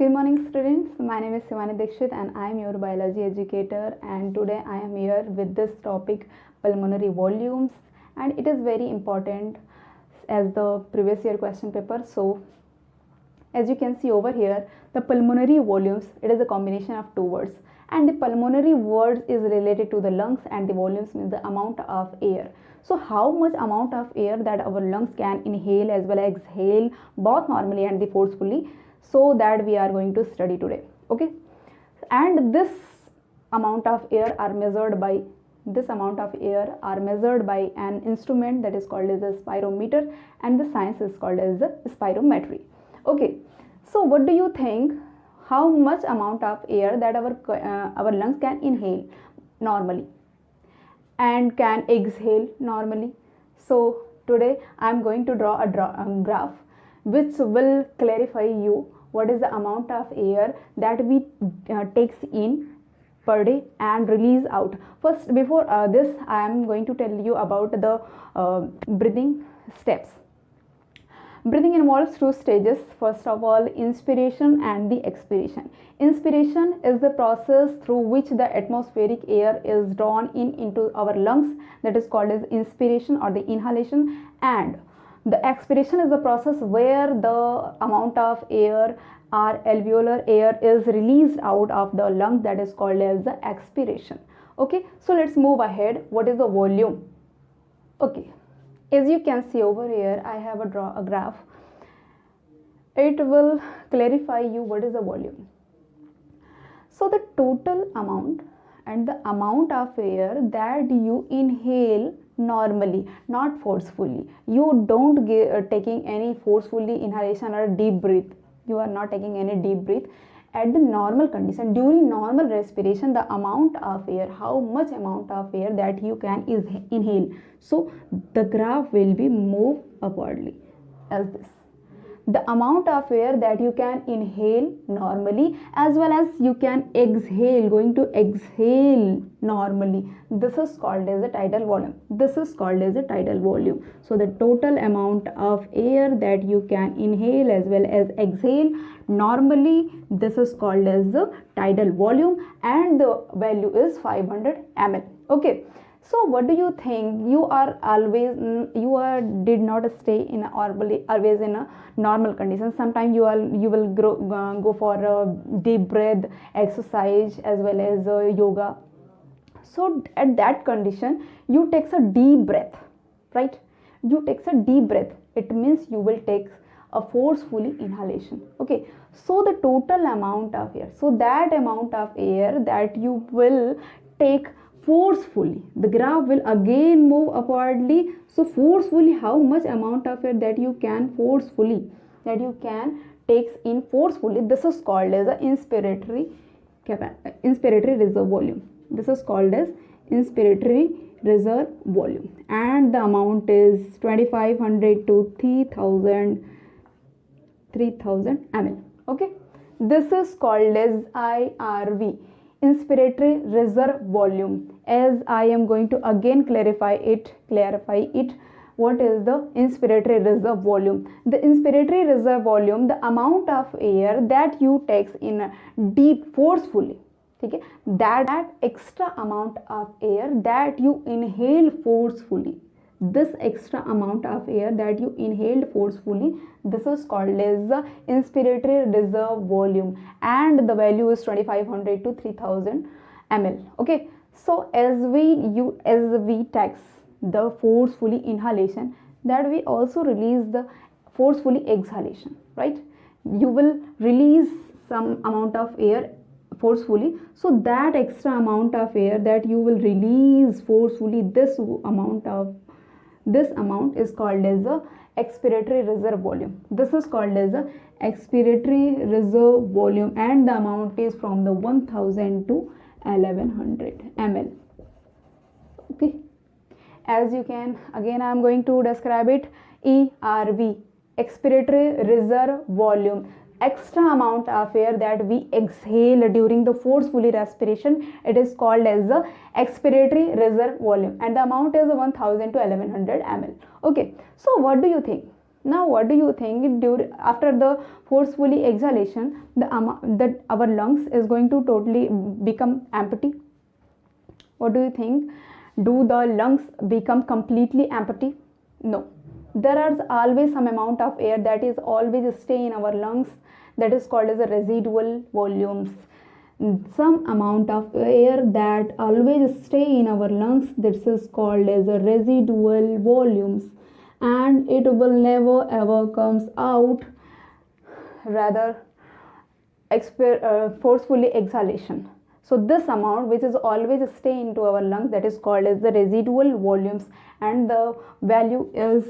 Good morning students, my name is Shivani Dikshit and I am your biology educator, and today I am here with this topic pulmonary volumes, and it is very important as the previous year question paper. So as you can see over here, the pulmonary volumes, it is a combination of two words, and the pulmonary words is related to the lungs and the volumes means the amount of air. So how much amount of air that our lungs can inhale as well as exhale both normally and the forcefully, so that we are going to study today. Okay, and this amount of air are measured by an instrument that is called as a spirometer, and the science is called as the spirometry. Okay, so what do you think, how much amount of air that our lungs can inhale normally and can exhale normally? So today I am going to draw a graph which will clarify you what is the amount of air that we takes in per day and release out. First, before this, I am going to tell you about the breathing steps. Breathing involves two stages. First of all, inspiration and the expiration. Inspiration is the process through which the atmospheric air is drawn into our lungs, that is called as inspiration or the inhalation, and the expiration is the process where the amount of air or alveolar air is released out of the lungs, that is called as the expiration. Okay, so let's move ahead. What is the volume? Okay, as you can see over here, I have a graph. It will clarify you what is the volume. So the total amount and the amount of air that you inhale normally, not forcefully. You don't taking any forcefully inhalation or deep breath. You are not taking any deep breath. At the normal condition, during normal respiration, the amount of air, how much amount of air that you can inhale. So the graph will be moved upwardly as this. The amount of air that you can inhale normally as well as you can exhale, going to exhale normally. This is called as a tidal volume. So the total amount of air that you can inhale as well as exhale normally, this is called as the tidal volume, and the value is 500 ml. Okay. So what do you think? You did not stay in always in a normal condition. Sometimes you will go for a deep breath exercise as well as yoga. So at that condition, you take a deep breath, right? You take a deep breath. It means you will take a forcefully inhalation. Okay. So the total amount of air. So that amount of air that you will take forcefully, the graph will again move upwardly. So forcefully, how much amount of air that you can take in forcefully, this is called as a inspiratory reserve volume. This is called as inspiratory reserve volume, and the amount is 2500 to 3000 ml. Okay, this is called as IRV, inspiratory reserve volume. As I am going to again clarify it. What is the inspiratory reserve volume? The inspiratory reserve volume, the amount of air that you take in deep forcefully. Okay, that extra amount of air that you inhale forcefully. This extra amount of air that you inhaled forcefully, this is called as the inspiratory reserve volume, and the value is 2500 to 3000 ml. Okay, so as we take the forcefully inhalation, that we also release the forcefully exhalation, right? You will release some amount of air forcefully, so that extra amount of air that you will release forcefully, this amount is called as the expiratory reserve volume. This is called as the expiratory reserve volume, and the amount is from the 1000 to 1100 ml. Okay, as you can, again I am going to describe it. ERV, expiratory reserve volume, extra amount of air that we exhale during the forcefully respiration, it is called as the expiratory reserve volume, and the amount is 1000 to 1100 ml. Okay, so what do you think? Now what do you think, after the forcefully exhalation, that our lungs is going to totally become empty? What do you think? Do the lungs become completely empty? No. There are always some amount of air that is always stay in our lungs, that is called as a residual volumes. Some amount of air that always stay in our lungs, this is called as a residual volumes, and it will never ever comes out, rather forcefully exhalation. So this amount which is always stay into our lungs, that is called as the residual volumes, and the value is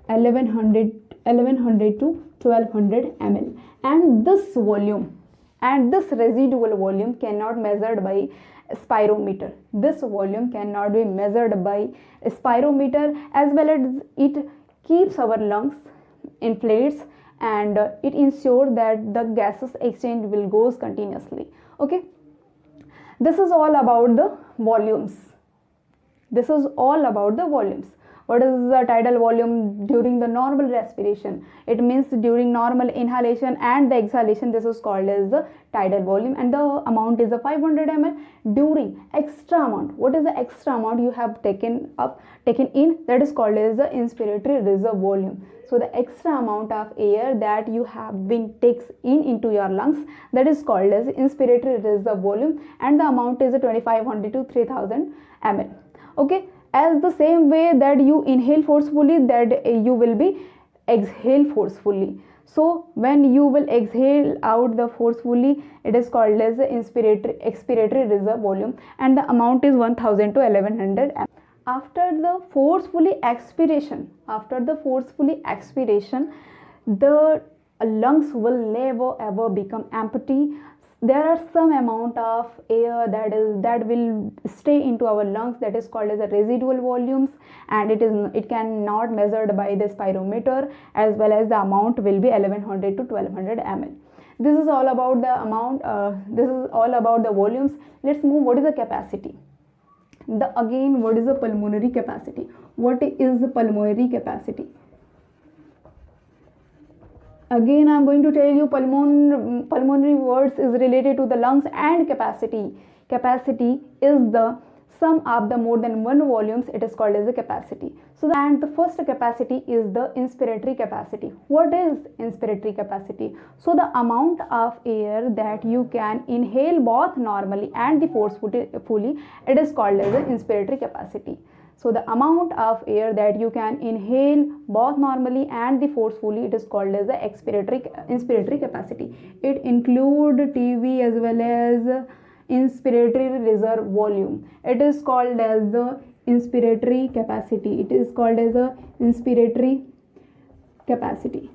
1100 to 1200 ml. And this volume and this residual volume cannot measured by spirometer. This volume cannot be measured by spirometer, as well as it keeps our lungs inflates, and it ensures that the gases exchange will goes continuously. Okay, this is all about the volumes. This is all about the volumes. What is the tidal volume during the normal respiration? It means during normal inhalation and the exhalation, this is called as the tidal volume, and the amount is a 500 ml. During extra amount, what is the extra amount you have taken in, that is called as the inspiratory reserve volume. So the extra amount of air that you have been takes in into your lungs, that is called as inspiratory reserve volume, and the amount is 2500 to 3000 ml. Okay, as the same way that you inhale forcefully, that you will be exhale forcefully. So when you will exhale out the forcefully, it is called as the expiratory reserve volume, and the amount is 1000 to 1100 ml. After the forcefully expiration, the lungs will never ever become empty. There are some amount of air that will stay into our lungs, that is called as a residual volumes, and it cannot measured by the spirometer, as well as the amount will be 1100 to 1200 ml. This is all about the amount. This is all about the volumes. Let's move. What is the capacity? What is the pulmonary capacity? What is the pulmonary capacity? Again, I am going to tell you pulmonary words is related to the lungs and capacity. Capacity is the sum of the more than one volumes. It is called as the capacity. So the first capacity is the inspiratory capacity. What is inspiratory capacity? So the amount of air that you can inhale both normally and the forcefully, it is called as the inspiratory capacity. So the amount of air that you can inhale both normally and the forcefully, it is called as the inspiratory capacity. It include TB as well as inspiratory reserve volume. It is called as the inspiratory capacity. It is called as the inspiratory capacity.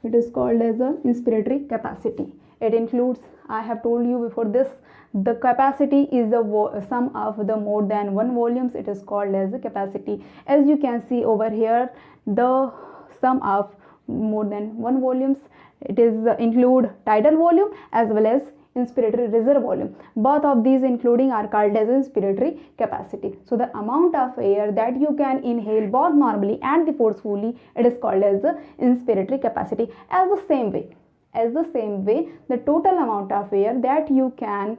It is called as the inspiratory capacity. It includes, I have told you before this, the capacity is the sum of the more than one volumes. It is called as the capacity. As you can see over here, the sum of more than one volumes, it is include tidal volume as well as inspiratory reserve volume. Both of these including are called as inspiratory capacity. So the amount of air that you can inhale both normally and the forcefully, it is called as the inspiratory capacity. As the same way, the total amount of air that you can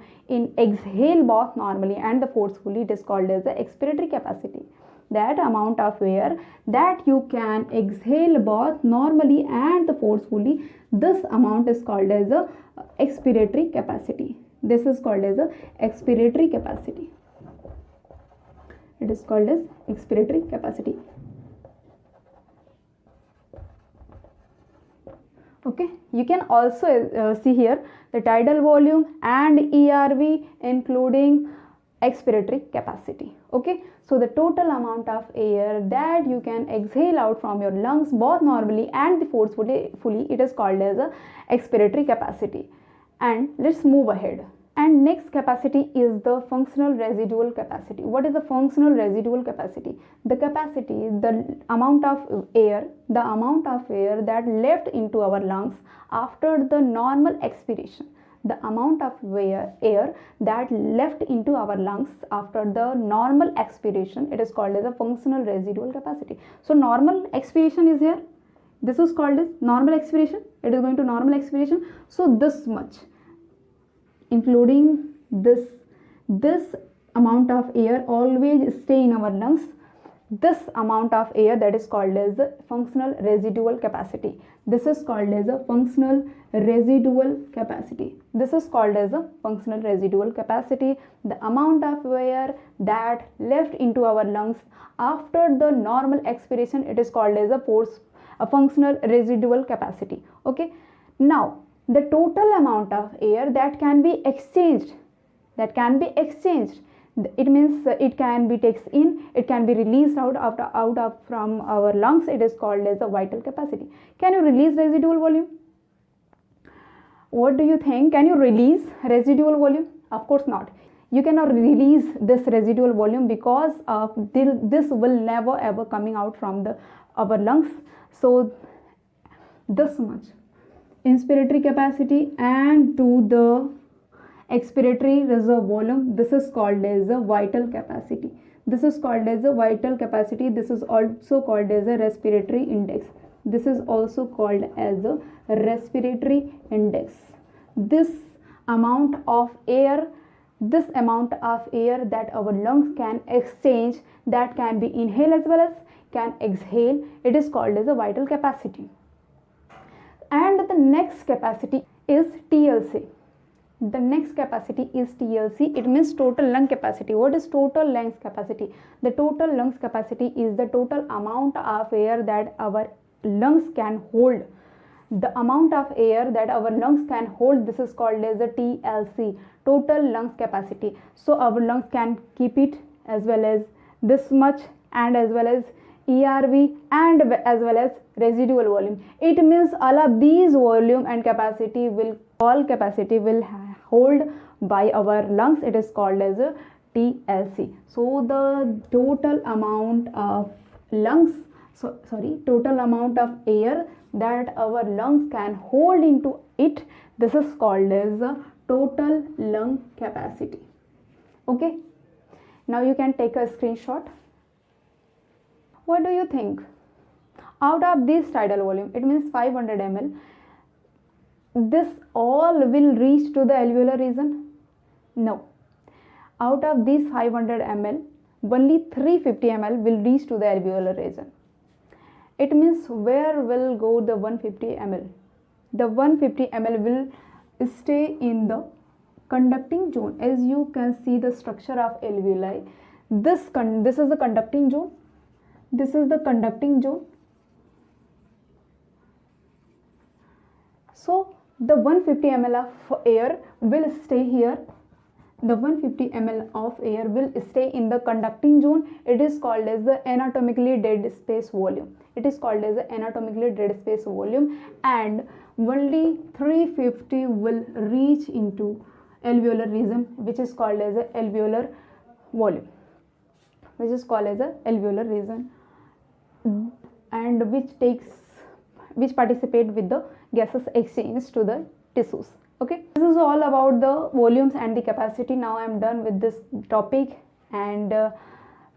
exhale both normally and the forcefully, it is called as the expiratory capacity. That amount of air that you can exhale both normally and the forcefully, this amount is called as the expiratory capacity. This is called as the expiratory capacity. It is called as expiratory capacity. Okay, you can also see here the tidal volume and ERV including expiratory capacity. Okay, so the total amount of air that you can exhale out from your lungs both normally and the forcefully, it is called as a expiratory capacity. And let's move ahead. And next capacity is the functional residual capacity. What is the functional residual capacity? The capacity, the amount of air that left into our lungs after the normal expiration. the amount of air that left into our lungs after the normal expiration, it is called as a functional residual capacity. So normal expiration is here, this is called as normal expiration, it is going to normal expiration. So this much, including this amount of air always stay in our lungs, this amount of air, that is called as the functional residual capacity. This is called as a functional residual capacity. This is called as a functional residual capacity, the amount of air that left into our lungs after the normal expiration, it is called as a functional residual capacity. Okay, now the total amount of air that can be exchanged, it means it can be takes in, it can be released out from our lungs, it is called as a vital capacity. Can you release residual volume? What do you think? Can you release residual volume? Of course not. You cannot release this residual volume because this will never ever coming out from our lungs. So this much inspiratory capacity and to the expiratory reserve volume, this is called as a vital capacity. This is called as a vital capacity. This is also called as a respiratory index. This is also called as a respiratory index. This amount of air that our lungs can exchange, that can be inhale as well as can exhale, it is called as a vital capacity. And the next capacity is TLC. The next capacity is TLC. It means total lung capacity. What is total lungs capacity? The total lungs capacity is the total amount of air that our lungs can hold. The amount of air that our lungs can hold, this is called as a TLC, total lungs capacity. So our lungs can keep it as well as this much, and as well as ERV, and as well as residual volume. It means all of these volume and capacity will hold by our lungs, it is called as a TLC. So the total amount of total amount of air that our lungs can hold into it, this is called as a total lung capacity. Okay, now you can take a screenshot. What do you think? Out of this tidal volume, it means 500 ml, this all will reach to the alveolar region? No. Out of these 500 ml, only 350 ml will reach to the alveolar region. It means where will go the 150 ml? The 150 ml will stay in the conducting zone. As you can see the structure of alveoli, this is the conducting zone, this is the conducting zone. So the 150 ml of air will stay here. The 150 ml of air will stay in the conducting zone. It is called as the anatomically dead space volume. It is called as the anatomically dead space volume, and only 350 will reach into alveolar region, which is called as a alveolar volume, which is called as a alveolar region, and which participate with the gases exchange to the tissues. Okay, this is all about the volumes and the capacity. Now I am done with this topic, and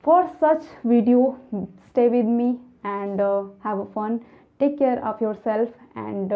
for such video, stay with me and have fun. Take care of yourself, and